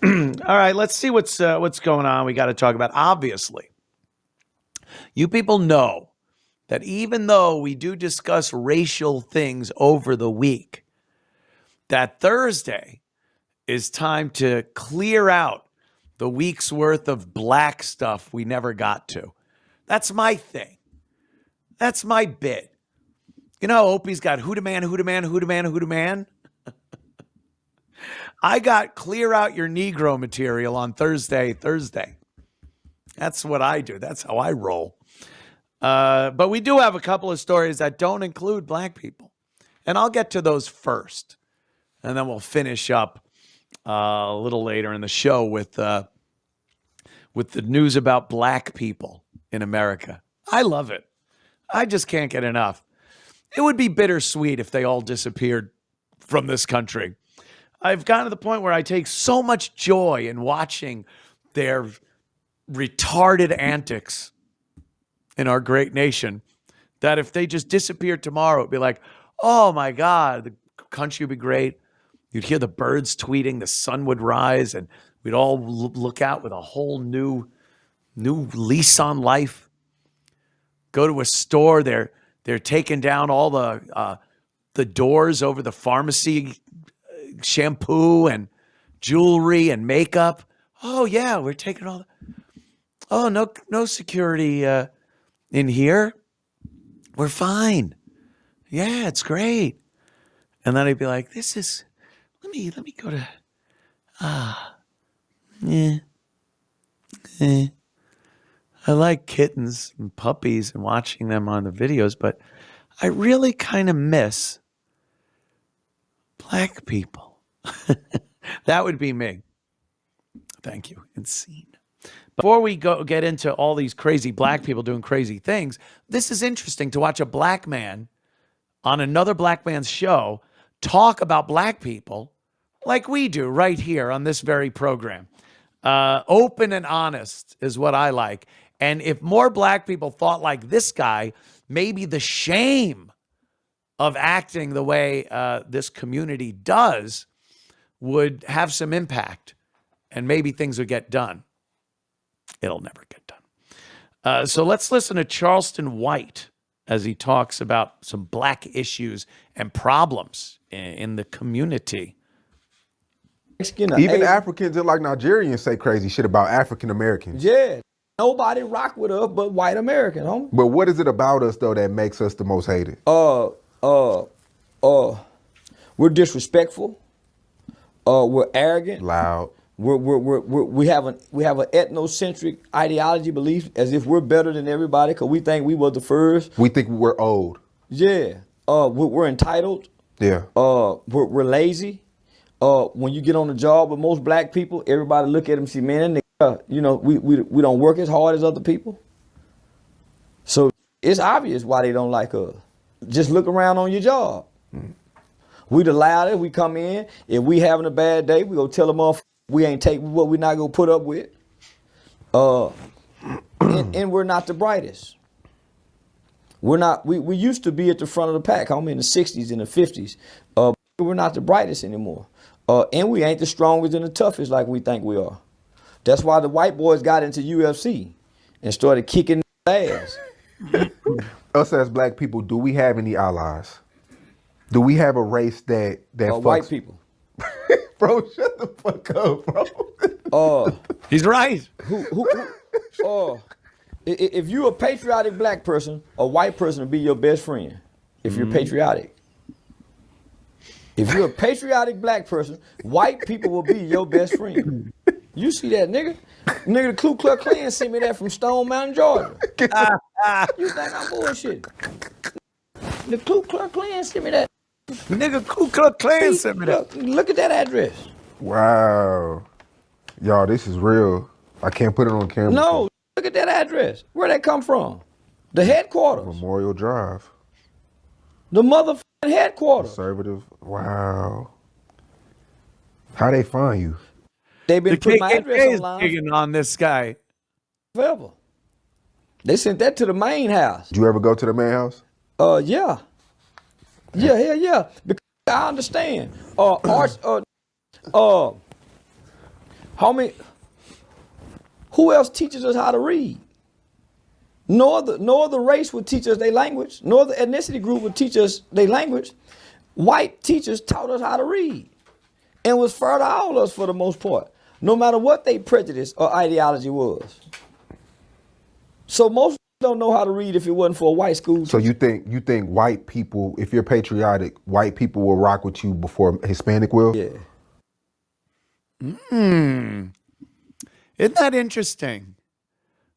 All right, let's see what's going on. We got to talk about. Obviously, you people know that even though we do discuss racial things over the week, that Thursday is time to clear out the week's worth of black stuff we never got to. That's my thing. That's my bit. You know, Opie's got who man, who man, who man, who man. I got clear out your Negro material on Thursday. That's what I do. That's how I roll. But we do have a couple of stories that don't include black people. And I'll get to those first. And then we'll finish up a little later in the show with the news about black people in America. I love it. I just can't get enough. It would be bittersweet if they all disappeared from this country. I've gotten to the point where I take so much joy in watching their retarded antics in our great nation that if they just disappeared tomorrow, it'd be like, oh my God, the country would be great. You'd hear the birds tweeting, the sun would rise, and we'd all look out with a whole new lease on life. Go to a store, they're taking down all the doors over the pharmacy shampoo and jewelry and makeup. Oh yeah, we're taking all. Oh, no security in here. We're fine. Yeah, it's great. And then I'd be like, "This is. Let me go to. I like kittens and puppies and watching them on the videos, but I really kind of miss black people." That would be me. Thank you. And scene. Before we get into all these crazy black people doing crazy things, this is interesting to watch a black man on another black man's show talk about black people like we do right here on this very program. Open and honest is what I like. And if more black people thought like this guy, maybe the shame of acting the way this community does would have some impact, and maybe things would get done. It'll never get done. So let's listen to Charleston White as he talks about some black issues and problems in the community. Even Africans and like Nigerians say crazy shit about African Americans. Yeah. Nobody rock with us but white American, homie. But what is it about us though that makes us the most hated? We're disrespectful. We're arrogant. Loud. We have an ethnocentric ideology belief as if we're better than everybody because we think we were the first. We think we're old. Yeah. We're entitled. Yeah. We're lazy. When you get on the job with most black people, everybody look at them and see, man, that nigga, we don't work as hard as other people. So it's obvious why they don't like us. Just look around on your job. We the loudest. We come in. If we having a bad day, we go tell them off. We ain't taking what we not gonna put up with. And we're not the brightest. We're not. We used to be at the front of the pack. I'm in the 60s and the 50s. We're not the brightest anymore. And we ain't the strongest and the toughest like we think we are. That's why the white boys got into UFC and started kicking ass. Us as black people, do we have any allies? Do we have a race that fucks? White people. Bro, shut the fuck up, bro. He's right. If you're a patriotic black person, a white person will be your best friend. If you're patriotic. If you're a patriotic black person, white people will be your best friend. You see that, nigga? Nigga, the Ku Klux Klan sent me that from Stone Mountain, Georgia. You think I'm bullshit? The Ku Klux Klan sent me that. Nigga, Ku Klux Klan sent me that. Look at that address. Wow. Y'all, this is real. I can't put it on camera. No, look at that address. Where'd that come from? The headquarters. Memorial Drive. The motherfucking headquarters. Conservative. Wow. How they find you? They been The putting my KKK address is online digging on this guy. forever. They sent that to the main house. Did you ever go to the main house? Yeah. Yeah. Because I understand. Who else teaches us how to read? No other race would teach us their language. No other ethnicity group would teach us their language. White teachers taught us how to read and was fair to all of us for the most part, no matter what their prejudice or ideology was. So most don't know how to read if it wasn't for a white school teacher. So you think white people, if you're patriotic, white people will rock with you before Hispanic will? Yeah. Isn't that interesting?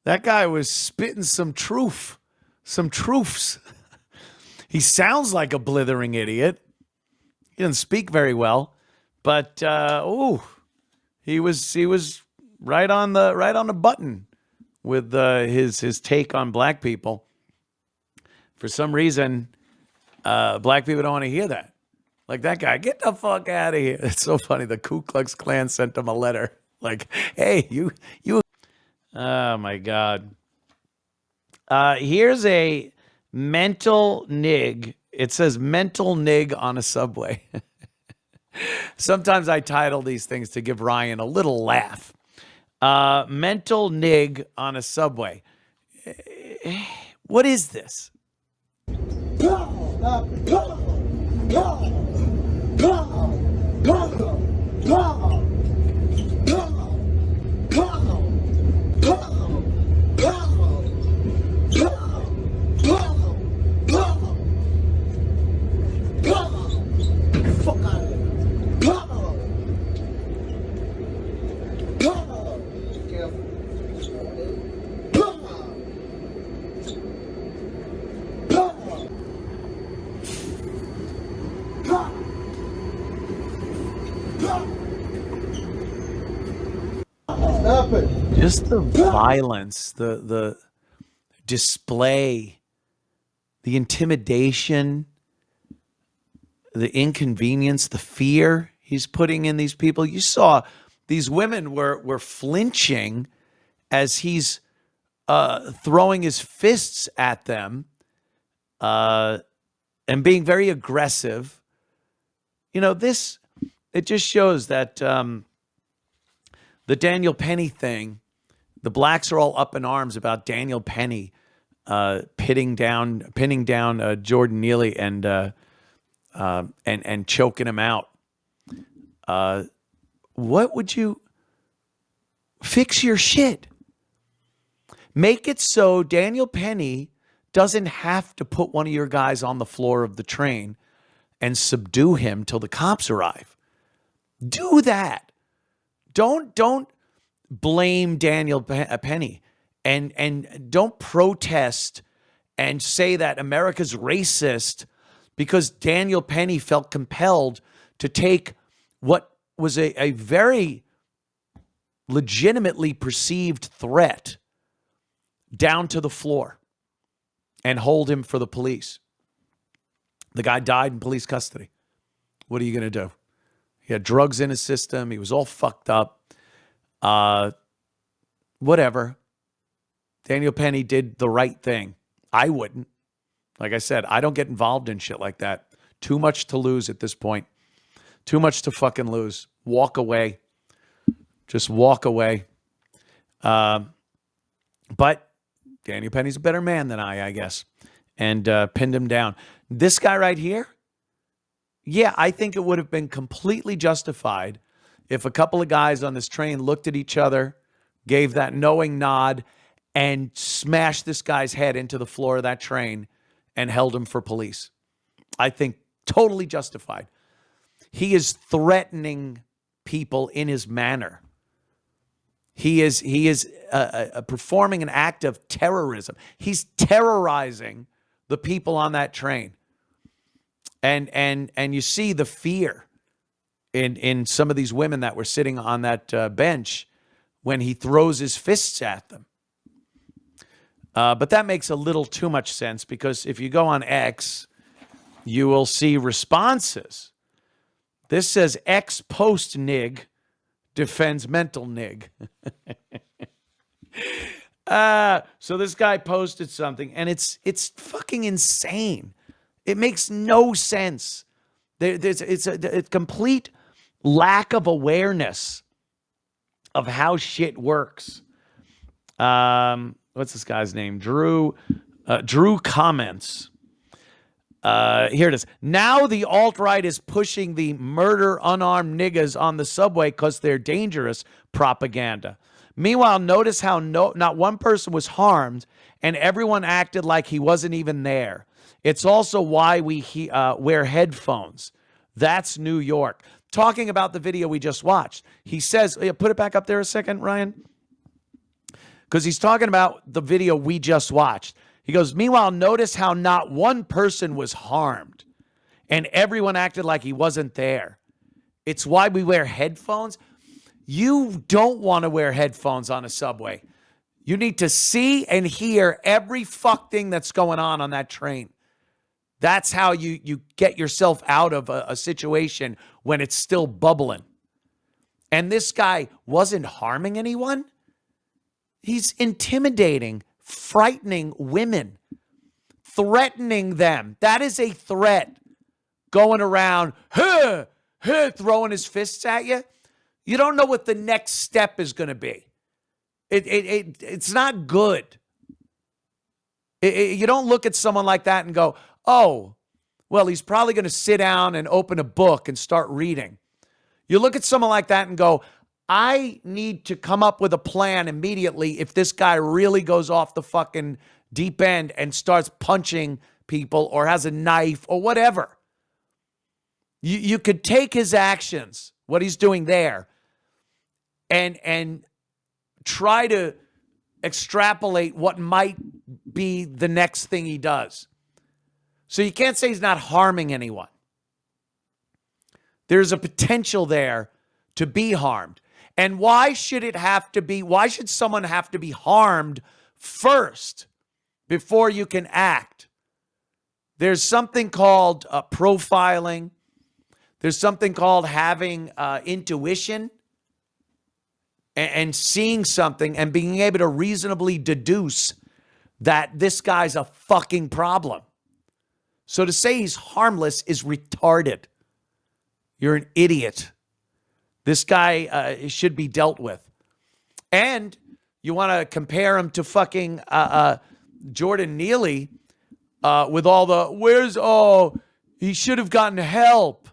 That guy was spitting some truths. He sounds like a blithering idiot. He doesn't speak very well, but he was right on the button with his take on black people. For some reason, black people don't want to hear that. Like that guy, get the fuck out of here. It's so funny. The Ku Klux Klan sent him a letter. Like, hey, you. Oh my God. Here's a mental nig. It says mental nig on a subway. Sometimes I title these things to give Ryan a little laugh. Mental nig on a subway. What is this? Just the violence, the display, the intimidation, the inconvenience, the fear he's putting in these people. You saw these women were flinching as he's throwing his fists at them and being very aggressive. You know, it just shows that the Daniel Penny thing, the blacks are all up in arms about Daniel Penny pinning down Jordan Neely and choking him out. What would you fix your shit? Make it so Daniel Penny doesn't have to put one of your guys on the floor of the train and subdue him till the cops arrive. Do that. Don't blame Daniel Penny and don't protest and say that America's racist because Daniel Penny felt compelled to take what was a very legitimately perceived threat down to the floor and hold him for the police. The guy died in police custody. What are you going to do? He had drugs in his system. He was all fucked up. Whatever. Daniel Penny did the right thing. I wouldn't. Like I said, I don't get involved in shit like that. Too much to lose at this point. Too much to fucking lose. Walk away. Just walk away. But Daniel Penny's a better man than I guess. And pinned him down. This guy right here, yeah, I think it would have been completely justified if a couple of guys on this train looked at each other, gave that knowing nod, and smashed this guy's head into the floor of that train and held him for police. I think totally justified. He is threatening people in his manner. He is performing an act of terrorism. He's terrorizing the people on that train. And you see the fear in some of these women that were sitting on that bench when he throws his fists at them. But that makes a little too much sense because if you go on X, you will see responses. This says X post nig defends mental nig. So this guy posted something and it's fucking insane. It makes no sense. It's a complete lack of awareness of how shit works. What's this guy's name? Drew comments. Here it is. Now the alt-right is pushing the murder unarmed niggas on the subway because they're dangerous propaganda. Meanwhile, notice how not one person was harmed and everyone acted like he wasn't even there. It's also why we wear headphones. That's New York. Talking about the video we just watched. He says, put it back up there a second, Ryan. Because he's talking about the video we just watched. He goes, meanwhile, notice how not one person was harmed and everyone acted like he wasn't there. It's why we wear headphones. You don't want to wear headphones on a subway. You need to see and hear every fuck thing that's going on that train. That's how you get yourself out of a situation when it's still bubbling. And this guy wasn't harming anyone. He's intimidating, frightening women, threatening them. That is a threat. Going around, throwing his fists at you. You don't know what the next step is going to be. It's not good. You don't look at someone like that and go, oh, well, he's probably going to sit down and open a book and start reading. You look at someone like that and go, I need to come up with a plan immediately if this guy really goes off the fucking deep end and starts punching people or has a knife or whatever. You could take his actions, what he's doing there, and try to extrapolate what might be the next thing he does. So you can't say he's not harming anyone. There's a potential there to be harmed. And why should someone have to be harmed first before you can act? There's something called profiling. There's something called having intuition and seeing something and being able to reasonably deduce that this guy's a fucking problem. So to say he's harmless is retarded. You're an idiot. This guy should be dealt with. And you want to compare him to fucking Jordan Neely with all the, he should have gotten help.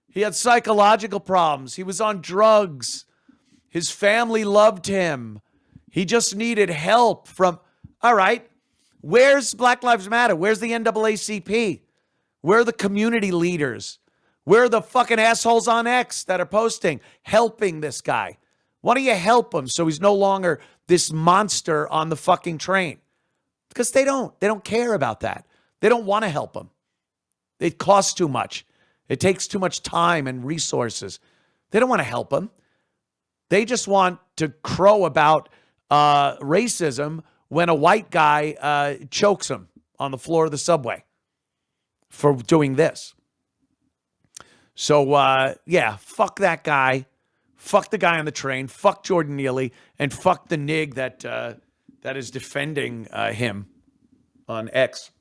He had psychological problems. He was on drugs. His family loved him. He just needed help from, all right, where's Black Lives Matter? Where's the NAACP? Where are the community leaders? Where are the fucking assholes on X that are posting, helping this guy? Why don't you help him so he's no longer this monster on the fucking train? Because they don't care about that. They don't want to help him. It costs too much. It takes too much time and resources. They don't want to help him. They just want to crow about racism when a white guy chokes him on the floor of the subway for doing this. So, fuck that guy. Fuck the guy on the train. Fuck Jordan Neely. And fuck the nig that is defending him on X.